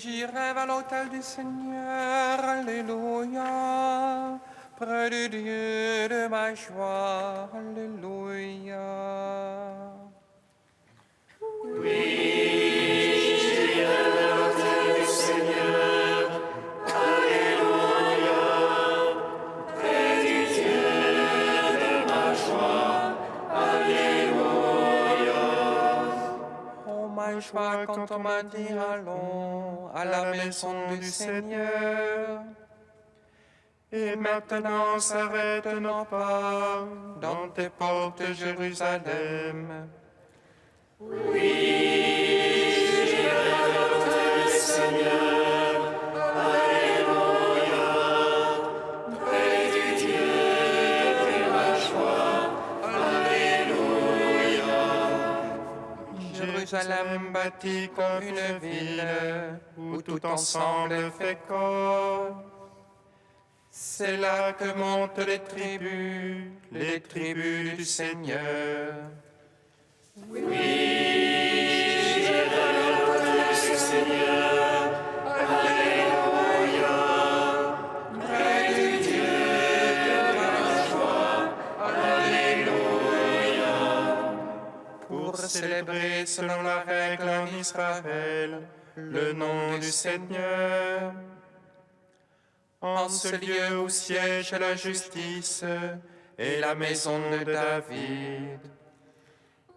j'irai vers l'autel du Seigneur, alléluia, près du Dieu de ma joie, alléluia. Ma joie quand on m'a dit allons à la maison du Seigneur. Et maintenant s'arrête nos pas dans tes portes, Jérusalem. Oui, j'irai à l'autel du Seigneur, alléluia, près du Dieu de ma joie, alléluia. Jérusalem bâtie comme une ville, où tout ensemble fait corps. C'est là que montent les tribus du Seigneur. Oui, j'irai à l'autel du Seigneur, alléluia, près du Dieu de ma joie, alléluia. Pour célébrer selon la règle en Israël le nom du Seigneur. En ce lieu où siège la justice et la maison de David.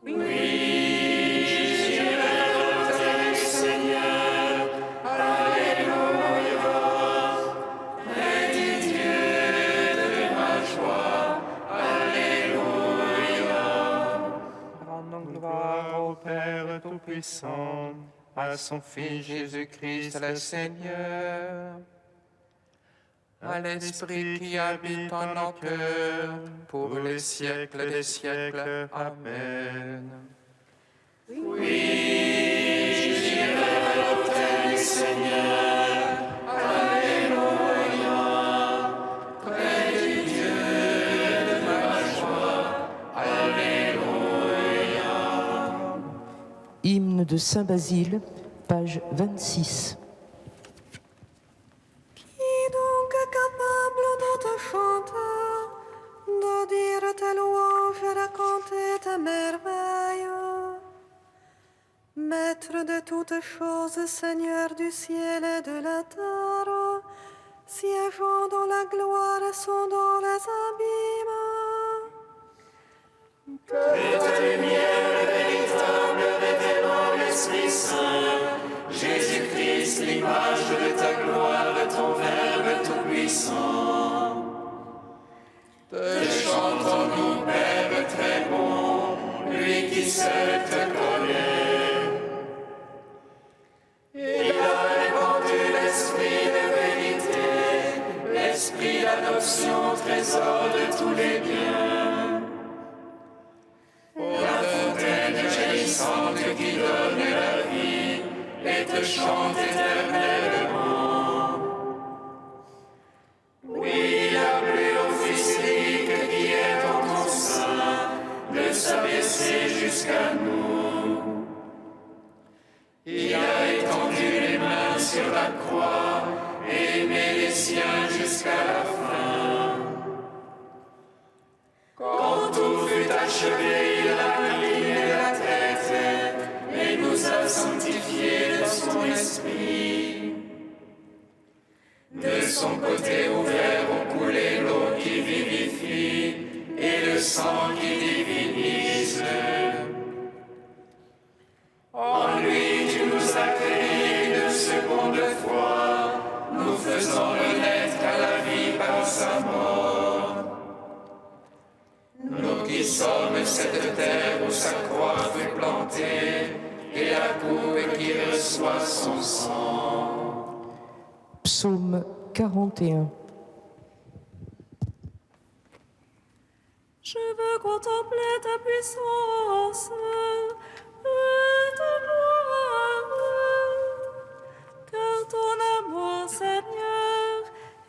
Oui, j'irai à l'autel du Seigneur, alléluia, près du Dieu de ma joie, alléluia. Rendons gloire au Père Tout-Puissant, à son Fils Jésus-Christ le Seigneur, à l'Esprit qui habite en nos cœurs, pour les siècles des siècles. Amen. Oui, j'irai à l'autel du Seigneur, alléluia, près du Dieu de ma joie, alléluia. Hymne de Saint Basile, page 26. Capable de te chanter, de dire tes louanges et raconter tes merveilles. Maître de toutes choses, Seigneur du ciel et de la terre, siégeant dans la gloire et sondant les abîmes. Que ta lumière véritable révélant l'Esprit Saint, Jésus-Christ, l'image de ta gloire, ton Verbe tout-puissant. Te chantons-nous, Père très bon, lui qui seul te connaît. Il a répandu l'Esprit de vérité, l'Esprit d'adoption, trésor de tous les biens. La fontaine jaillissante qui donne la vie, et te chante éternellement. Oui, la pluie au Fils unique qui est en ton sein, de s'abaisser jusqu'à nous. Il a étendu les mains sur la croix et aimé les siens jusqu'à la fin. Quand tout fut achevé, il a incliné la tête et nous a sanctifiés de son esprit. De son côté ouvert ont coulé l'eau qui vivifie et le sang qui divinise. En lui tu nous as créés une seconde fois, nous faisant renaître à la vie par sa mort. Nous qui sommes cette terre où sa croix fut plantée, et la coupe qui reçoit son sang. Psaume 41. Je veux contempler ta puissance et ta gloire, car ton amour, Seigneur,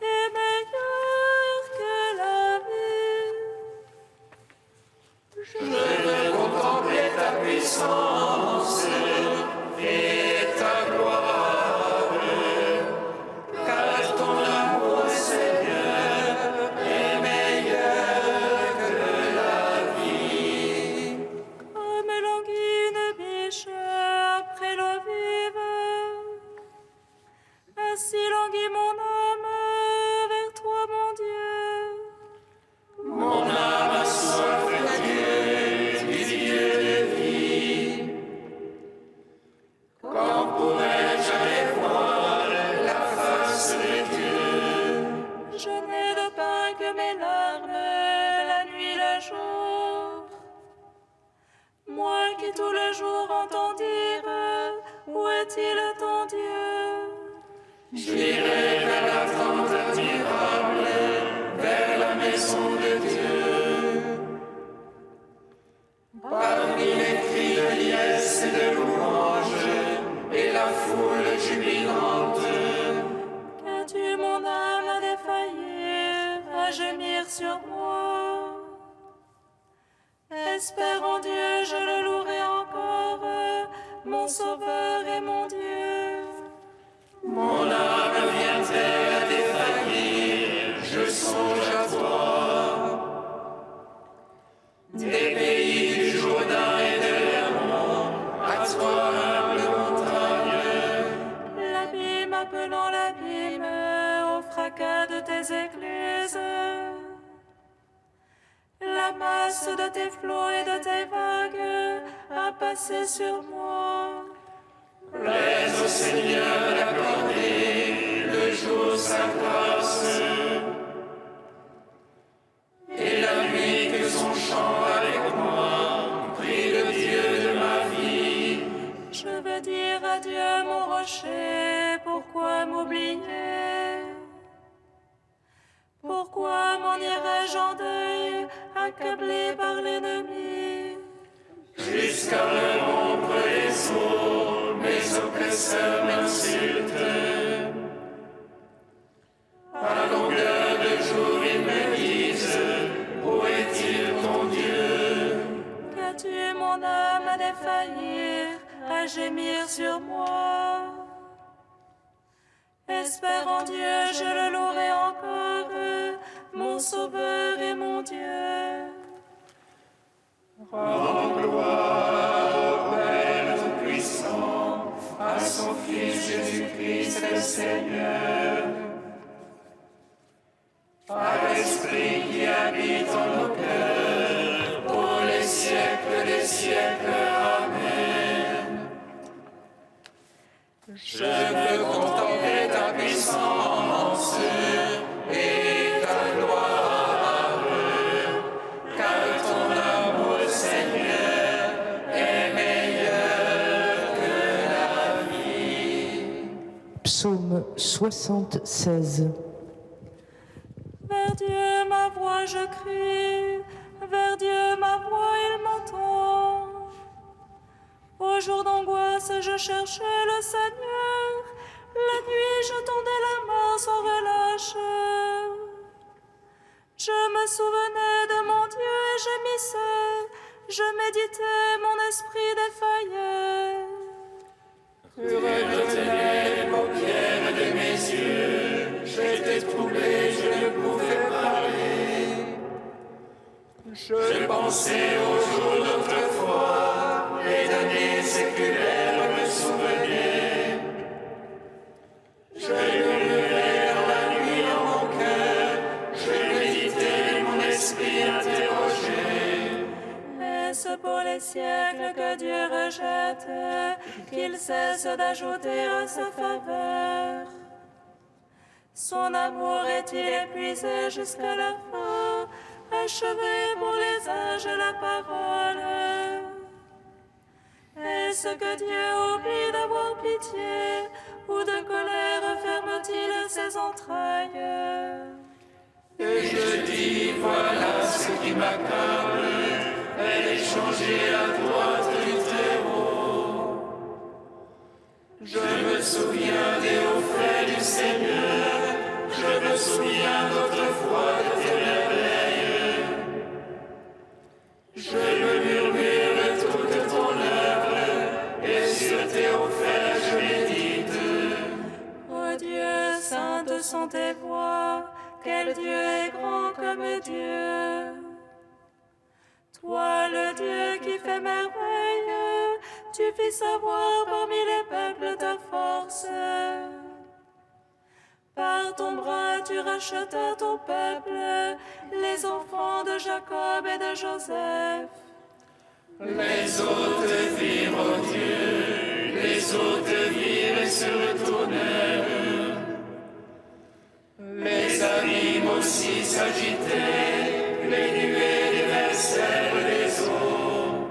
est meilleur que la vie. Je veux contempler ta puissance et ta gloire, tout le jour entendirent, où est-il ton Dieu? J'irai vers la tente admirable, vers la maison de Dieu. Parmi les cris de liesse et de louange, et la foule jubilante, Qu'as-tu mon âme à défaillir, à gémir sur moi? Espère en Dieu, je le louerai encore, mon Sauveur et mon Dieu. mon âme vient-elle à défaillir, je songe à toi. Des pays du Jourdain et de l'Hermon, à toi humble montagne. L'abîme appelant l'abîme, au fracas de tes écluses. La masse de tes flots et de tes vagues a passé sur moi. Plaise au Seigneur d'accorder le jour sa grâce, et la nuit que son chant avec moi, prie le Dieu de ma vie. Je veux dire adieu mon rocher, pourquoi m'oublier? Pourquoi m'en irais-je en deuil, accablé par l'ennemi? Jusqu'à me rompre les os, mes oppresseurs m'insultent. À longueur de jour, ils me disent, où est-il ton Dieu? Qu'as-tu mon âme à défaillir, à gémir sur moi? Espère en Dieu, je le louerai encore, mon Sauveur et mon Dieu. Rends gloire au Père Tout-Puissant, à son Fils Jésus-Christ le Seigneur, à l'Esprit qui habite en nos cœurs, pour les siècles des siècles. Amen. Je veux contempler ta puissance et ta gloire, car ton amour, Seigneur, est meilleur que la vie. Psaume 76. Vers Dieu ma voix je crie, vers Dieu ma voix il m'entend. Au jour d'angoisse je cherchais le Seigneur, la nuit je tendais la main sans relâche. Je me souvenais de mon Dieu et gémissais, je méditais, mon esprit défaillait. Retenais les paupières de mes yeux, j'étais troublé, je ne pouvais parler. Je pensais aux jours d'autrefois, les années séculaires me souvenaient. Je murmurais dans la nuit dans mon cœur, je méditais, mon esprit interrogeait. Est-ce pour les siècles que Dieu rejette, qu'il cesse d'ajouter à sa faveur? Son amour est-il épuisé jusqu'à la fin, achevé pour les âges la parole? Est-ce que Dieu oublie d'avoir pitié, ou de colère ferme-t-il ses entrailles? Et je dis, voilà ce qui m'accable, elle est changée à droite du Très-Haut. Je me souviens des hauts faits du Seigneur, je me souviens d'autrefois de tes merveilles. Je me murmure toute ton œuvre, et sur tes hauts faits je médite. Ô Dieu, saintes sont tes voies, quel Dieu est grand comme Dieu. Toi, le Dieu qui fait merveille, tu fis savoir parmi les peuples ta force. Par ton bras, tu rachetas ton peuple, les enfants de Jacob et de Joseph. Les autres virent, ô Dieu, les autres virent et se retournèrent. Les abîmes aussi s'agitaient, les nuées déversèrent les eaux.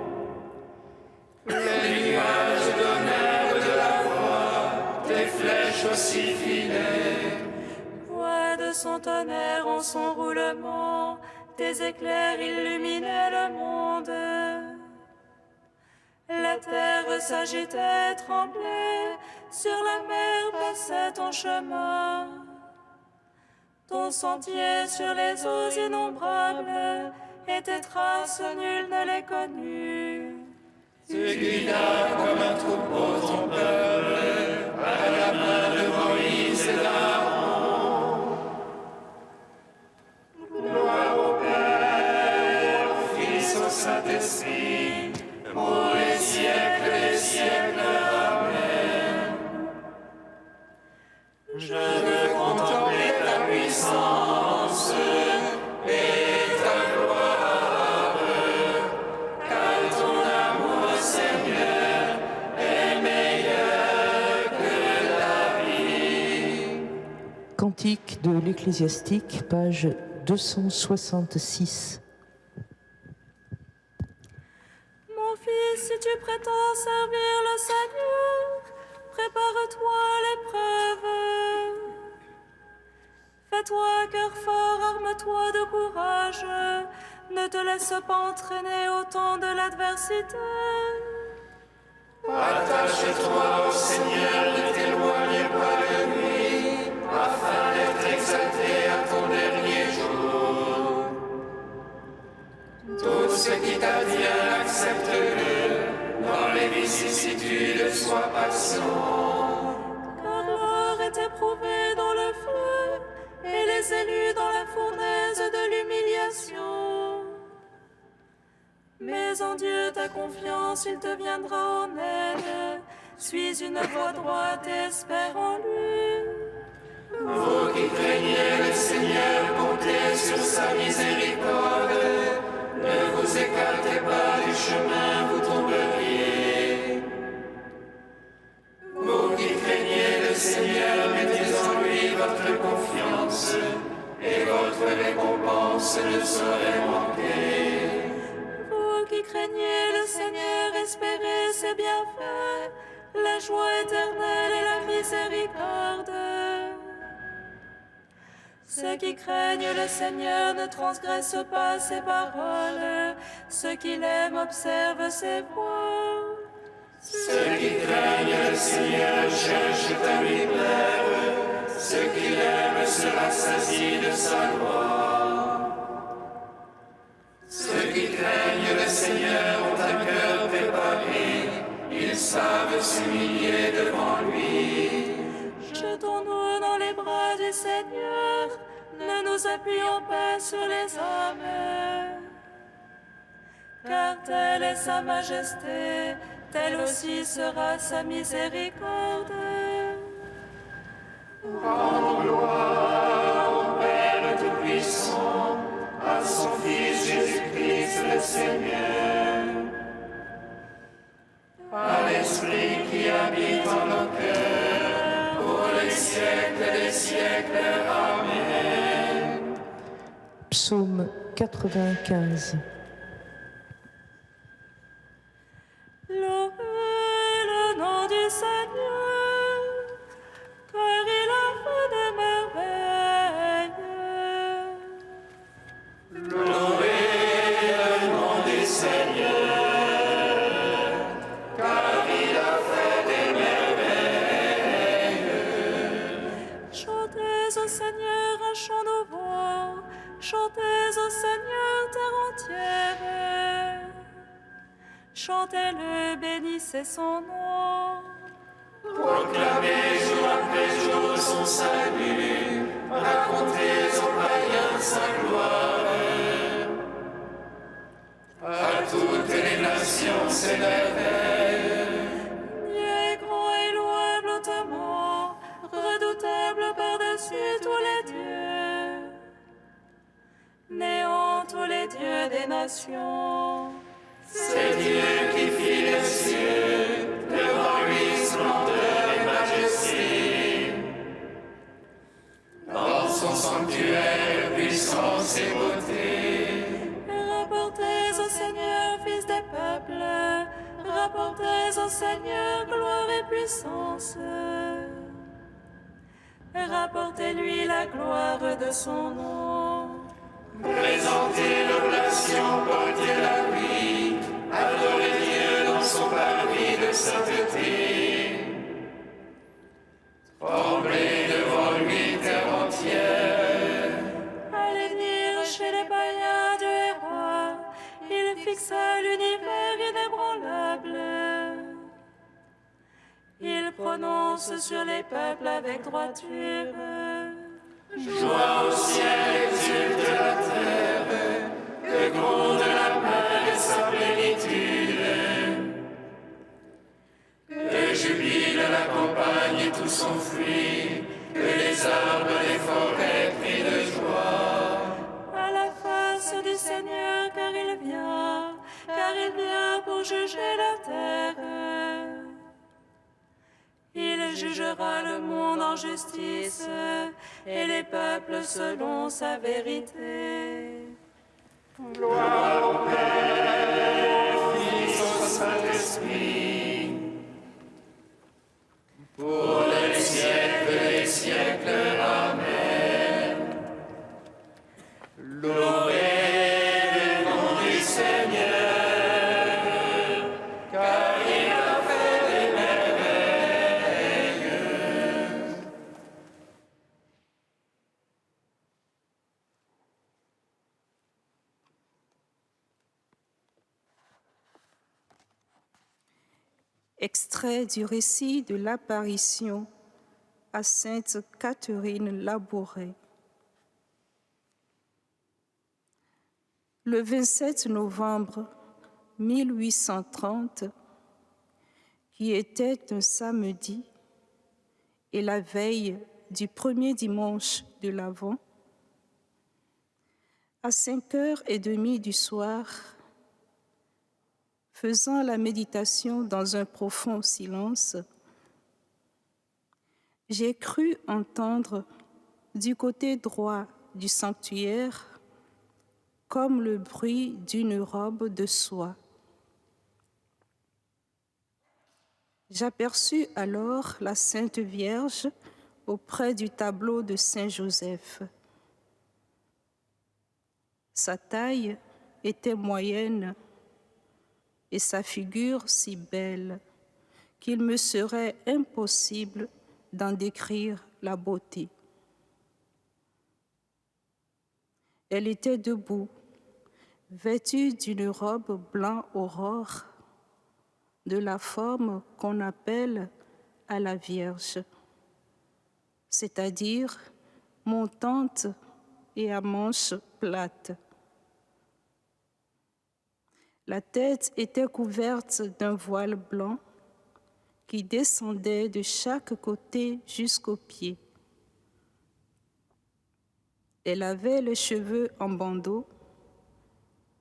son roulement, tes éclairs illuminaient le monde. La terre s'agitait, tremblait, sur la mer passait ton chemin. Ton sentier sur les eaux innombrables, et tes traces nul ne les connut. Tu guidas comme un troupeau ton peuple, à la main de Moïse et d'Aaron. Gloire au Père, au Fils, au Saint-Esprit, pour les siècles des siècles. Amen. Je veux contempler ta puissance et ta gloire, car ton amour, Seigneur, est meilleur que la vie. Cantique de l'Ecclésiastique, page 266. Mon fils, si tu prétends servir le Seigneur, prépare-toi l'épreuve. Fais-toi cœur fort, arme-toi de courage. Ne te laisse pas entraîner au temps de l'adversité. Attache-toi au Seigneur, ne t'éloigne pas de lui, afin d'être exalté à ton dernier jour. Tout ce qui t'advient, accepte-le, dans les vicissitudes, sois patient. Car l'or est éprouvé dans le feu, et les élus dans la fournaise de l'humiliation. Mais en Dieu ta confiance, il te viendra en aide. Suis une voie droite et espère en lui. Vous qui craignez le Seigneur, comptez sur sa miséricorde. Ne vous écartez pas du chemin, vous tomberiez. Vous qui craignez le Seigneur, mettez en lui votre confiance, et votre récompense ne saurait manquer. Vous qui craignez le Seigneur, espérez ses bienfaits, la joie éternelle et la miséricorde. Ceux qui craignent le Seigneur ne transgressent pas ses paroles. Ceux qui l'aiment observent ses voies. Ceux qui craignent le Seigneur cherchent à lui plaire. Ceux qui l'aiment se rassasient de sa gloire. Ceux qui craignent le Seigneur ont un cœur préparé. Ils savent s'humilier devant lui. Jetons-nous dans les bras du Seigneur, ne nous appuyons pas sur les hommes. Car telle est sa majesté, telle aussi sera sa miséricorde. Rendons gloire au Père Tout-Puissant, à son Fils Jésus-Christ le Seigneur, à l'Esprit qui habite en nos cœurs, pour les siècles des siècles. Amen. Psaume 95. Louez le nom du Seigneur, car il a fait des merveilles. Louez le nom du Seigneur, car il a fait des merveilles. Chantez au Seigneur un chant nouveau, chantez au Seigneur terre entière. Chantez-le, bénissez son nom. Proclamez jour après jour son salut, racontez aux païens sa gloire. À toutes les nations ses merveilles. Dieu est grand et louable hautement, redoutable par-dessus tous les dieux. Néant tous les dieux des nations. C'est Dieu qui fit les cieux, devant lui splendeur et majesté. Dans son sanctuaire, puissance et beauté. Rapportez au Seigneur, fils des peuples, rapportez au Seigneur gloire et puissance. Rapportez-lui la gloire de son nom. Présenter l'oblation pour Dieu la nuit, adorer Dieu dans son parvis de sainteté. Trembler devant lui terre entière. Allez dire chez les païens Dieu est roi, il fixa l'univers inébranlable. Il prononce sur les peuples avec droiture. Joie au ciel, exulte la terre, que gronde la mer et sa plénitude. Que jubile la campagne et tout son fruit, que les arbres des forêts crient de joie. À la face du Seigneur, car il vient pour juger la terre. Il jugera le monde en justice et les peuples selon sa vérité. Gloire au Père, au Fils, au Saint-Esprit, pour les siècles des siècles. Amen. Louez le nom du Seigneur, car il a fait des merveilles. Extrait du récit de l'apparition à Sainte Catherine Labouré. Le 27 novembre 1830, qui était un samedi et la veille du premier dimanche de l'Avent, à 5h30 du soir, faisant la méditation dans un profond silence, j'ai cru entendre du côté droit du sanctuaire comme le bruit d'une robe de soie. J'aperçus alors la Sainte Vierge auprès du tableau de Saint Joseph. Sa taille était moyenne et sa figure si belle qu'il me serait impossible d'en décrire la beauté. Elle était debout, vêtue d'une robe blanc aurore, de la forme qu'on appelle à la Vierge, c'est-à-dire montante et à manches plates. La tête était couverte d'un voile blanc qui descendait de chaque côté jusqu'aux pieds. Elle avait les cheveux en bandeau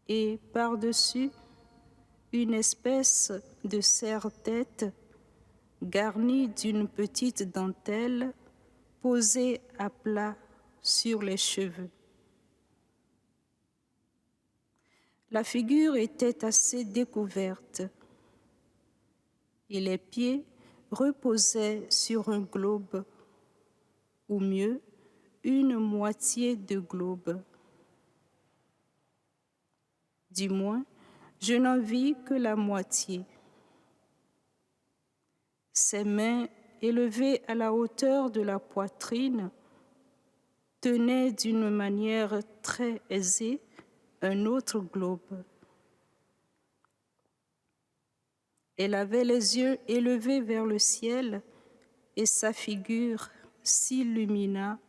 et par-dessus une espèce de serre-tête garnie d'une petite dentelle posée à plat sur les cheveux. La figure était assez découverte et les pieds reposaient sur un globe, ou mieux, une moitié de globe. Du moins, je n'en vis que la moitié. Ses mains, élevées à la hauteur de la poitrine, tenaient d'une manière très aisée un autre globe. Elle avait les yeux élevés vers le ciel et sa figure s'illumina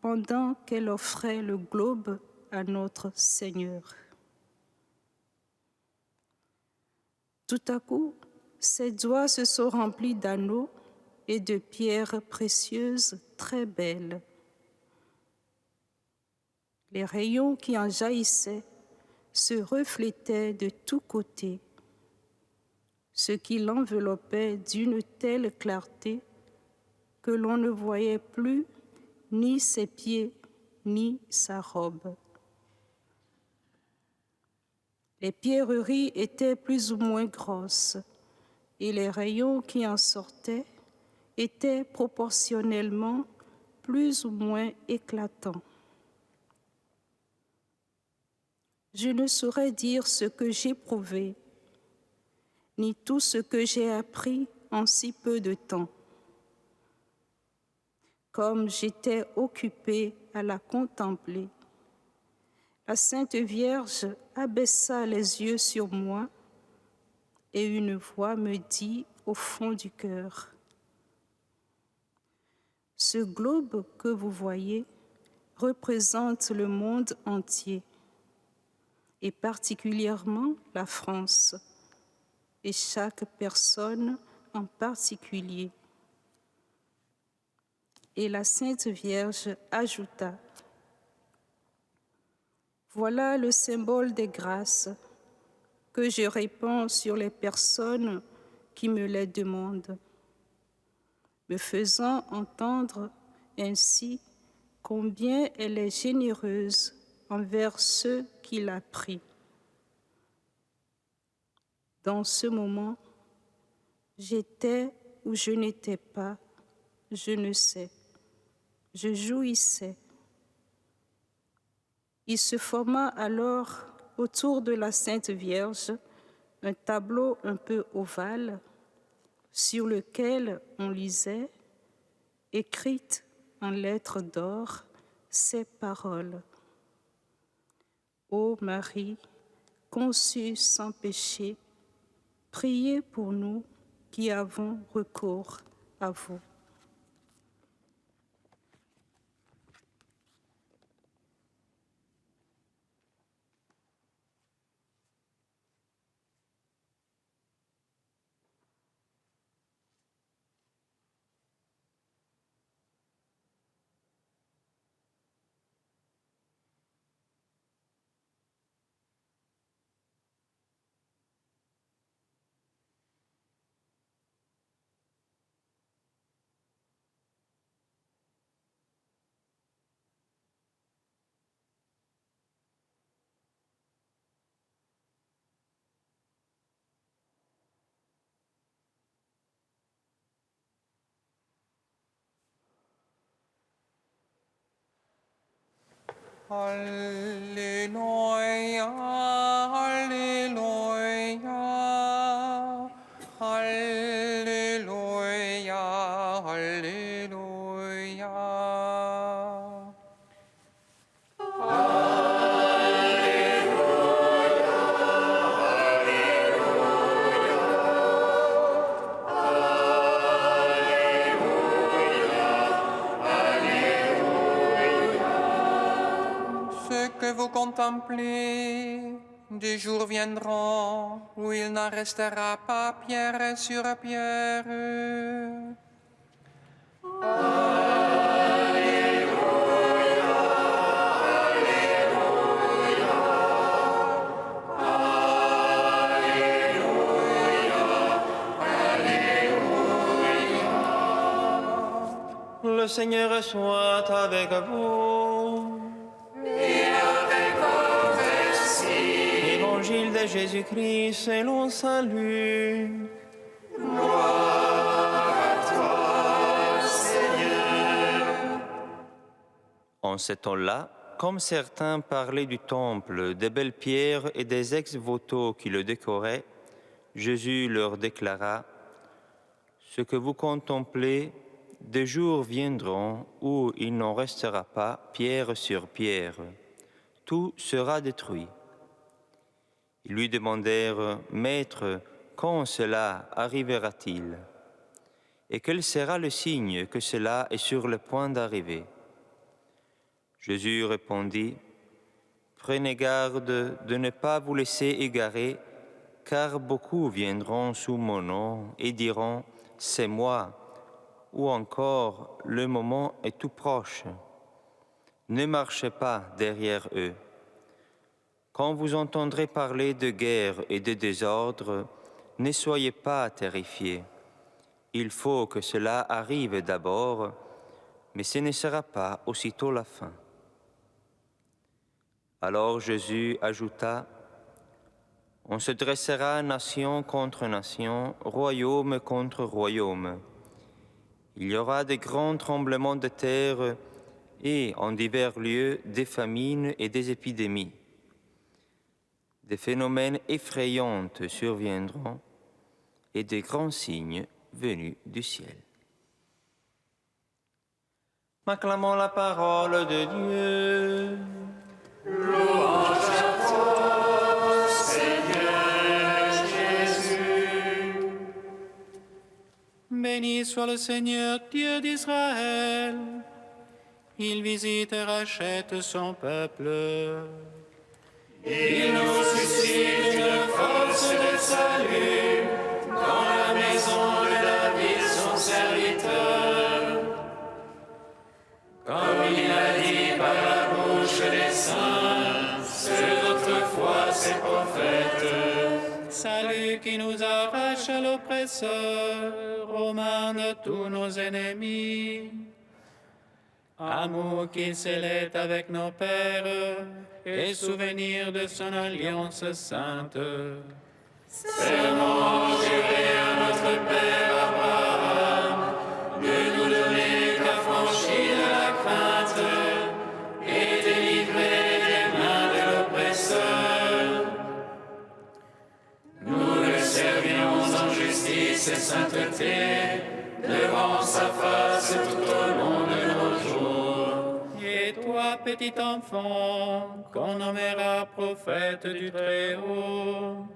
pendant qu'elle offrait le globe à notre Seigneur. Tout à coup, ses doigts se sont remplis d'anneaux et de pierres précieuses très belles. Les rayons qui en jaillissaient se reflétaient de tous côtés, ce qui l'enveloppait d'une telle clarté que l'on ne voyait plus ni ses pieds ni sa robe. Les pierreries étaient plus ou moins grosses et les rayons qui en sortaient étaient proportionnellement plus ou moins éclatants. Je ne saurais dire ce que j'ai prouvé, ni tout ce que j'ai appris en si peu de temps. Comme j'étais occupée à la contempler, la Sainte Vierge abaissa les yeux sur moi et une voix me dit au fond du cœur: « Ce globe que vous voyez représente le monde entier, et particulièrement la France, et chaque personne en particulier. » Et la Sainte Vierge ajouta: « Voilà le symbole des grâces que je répands sur les personnes qui me les demandent, me faisant entendre ainsi combien elle est généreuse envers ceux qui l'a pris. » Dans ce moment, j'étais ou je n'étais pas, je ne sais. Je jouissais. Il se forma alors autour de la Sainte Vierge un tableau un peu ovale sur lequel on lisait, écrites en lettres d'or, ces paroles: « Ô Marie, conçue sans péché, priez pour nous qui avons recours à vous. » Alléluia, Alléluia, Alléluia, Alléluia. Ce que vous contemplez, des jours viendront où il n'en restera pas pierre sur pierre. Le Seigneur soit avec vous. Et avec votre esprit. Évangile de Jésus-Christ selon salut. Gloire à toi, Seigneur. En ce temps-là, comme certains parlaient du temple, des belles pierres et des ex-voto qui le décoraient, Jésus leur déclara: « Ce que vous contemplez, des jours viendront où il n'en restera pas pierre sur pierre. Tout sera détruit. » Ils lui demandèrent: « Maître, quand cela arrivera-t-il? Et quel sera le signe que cela est sur le point d'arriver ?» Jésus répondit: « Prenez garde de ne pas vous laisser égarer, car beaucoup viendront sous mon nom et diront: « C'est moi », ou encore « Le moment est tout proche ». Ne marchez pas derrière eux. Quand vous entendrez parler de guerre et de désordre, ne soyez pas terrifiés. Il faut que cela arrive d'abord, mais ce ne sera pas aussitôt la fin. » Alors Jésus ajouta: « On se dressera nation contre nation, royaume contre royaume. Il y aura de grands tremblements de terre et, en divers lieux, des famines et des épidémies. des phénomènes effrayants surviendront et des grands signes venus du ciel. Acclamons la parole de Dieu. Louange à toi, Seigneur Jésus. Béni soit le Seigneur Dieu d'Israël. Il visite et rachète son peuple. Il nous suscite une force de salut dans la maison de David, son serviteur. Comme il a dit par la bouche des saints, ceux d'autrefois ses prophètes. Salut qui nous arrache à l'oppresseur, aux mains de tous nos ennemis. Amour qui scellait avec nos pères, et souvenir de son alliance sainte. Serment juré à notre Père Abraham, de nous donner qu'affranchis de la crainte et délivrés des mains de l'oppresseur. Nous le servions en justice et sainteté, devant sa face tout au long de nos jours. Et toi, petit enfant, qu'on nommera prophète du Très-Haut,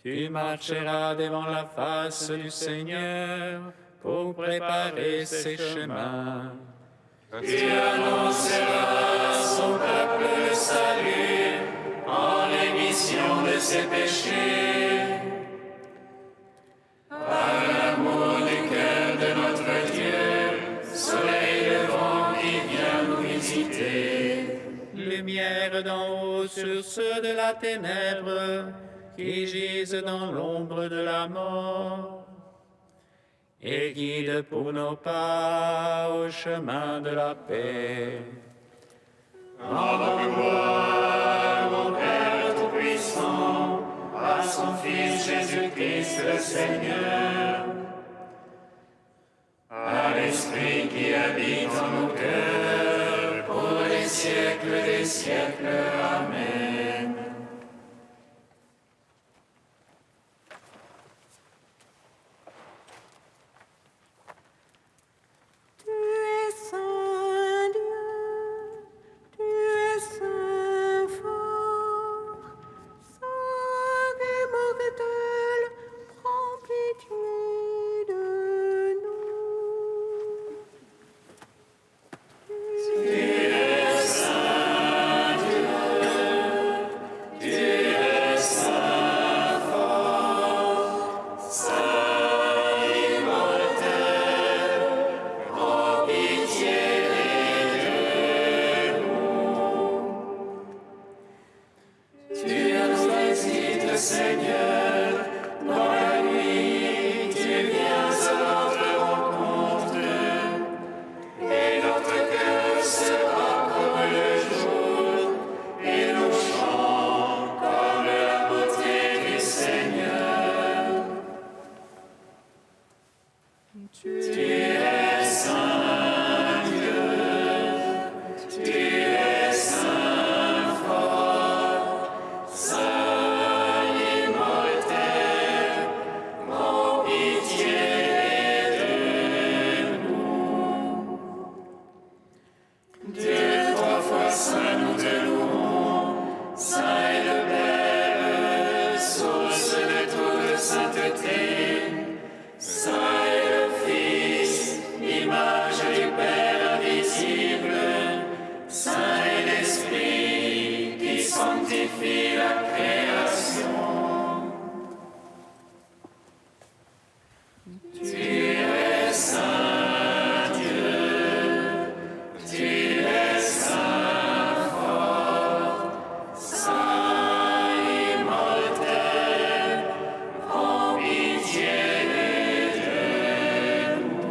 tu marcheras devant la face du Seigneur pour préparer ses chemins. Tu annonceras à son peuple le salut en rémission de ses péchés. Par l'amour du cœur de notre Dieu, soleil levant qui vient nous visiter. Lumière d'en haut sur ceux de la ténèbre qui gisent dans l'ombre de la mort, et guide pour nos pas au chemin de la paix. Rends gloire, mon Père Tout-Puissant, à son Fils Jésus-Christ le Seigneur, à l'Esprit qui habite en nos cœurs, pour les siècles des siècles. Amen. Tu es saint Dieu, tu es saint fort, saint immortel, prends pitié de nous. Tu es saint Dieu, tu es saint fort, saint immortel, prends pitié de nous. Tu nous visites, Seigneur, dans la nuit, tu viens à notre rencontre, et notre cœur sera comme le jour, et nos chants comme la beauté du Seigneur. Tu es saint Dieu, tu es saint fort, saint immortel, prends pitié de nous. Dieu trois fois saint, nous te louons, saint et le Père, source de toute sainteté, saint et le Fils, image du Père invisible, saint et l'Esprit qui sanctifie la création. Tu es saint Dieu, tu es saint fort, saint immortel, prends pitié de nous.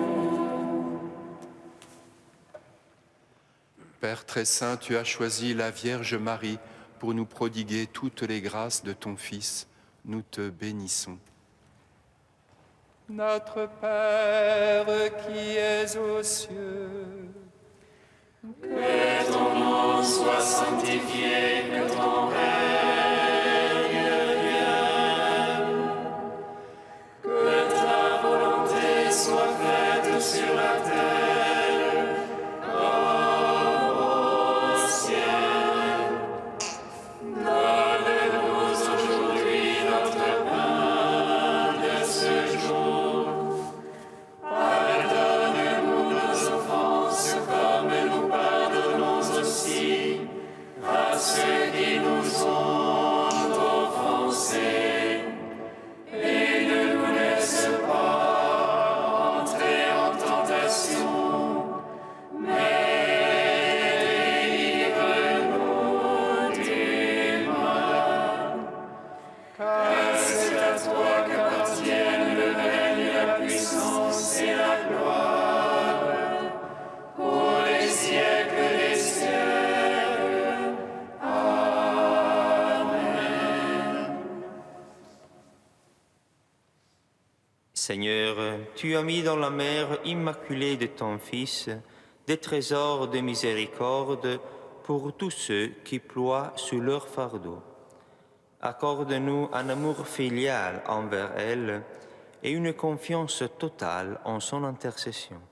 Père très saint, tu as choisi la Vierge Marie pour nous prodiguer toutes les grâces de ton Fils. Nous te bénissons. Notre Père qui es aux cieux, Que ton nom soit sanctifié, que ton règne Seigneur, tu as mis dans la mère immaculée de ton Fils des trésors de miséricorde pour tous ceux qui ploient sous leur fardeau. Accorde-nous un amour filial envers elle et une confiance totale en son intercession.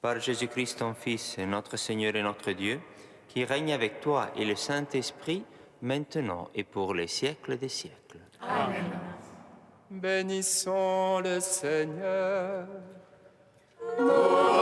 Par Jésus-Christ, ton Fils, notre Seigneur et notre Dieu, qui règne avec toi et le Saint-Esprit, maintenant et pour les siècles des siècles. Amen. Bénissons le Seigneur. Nous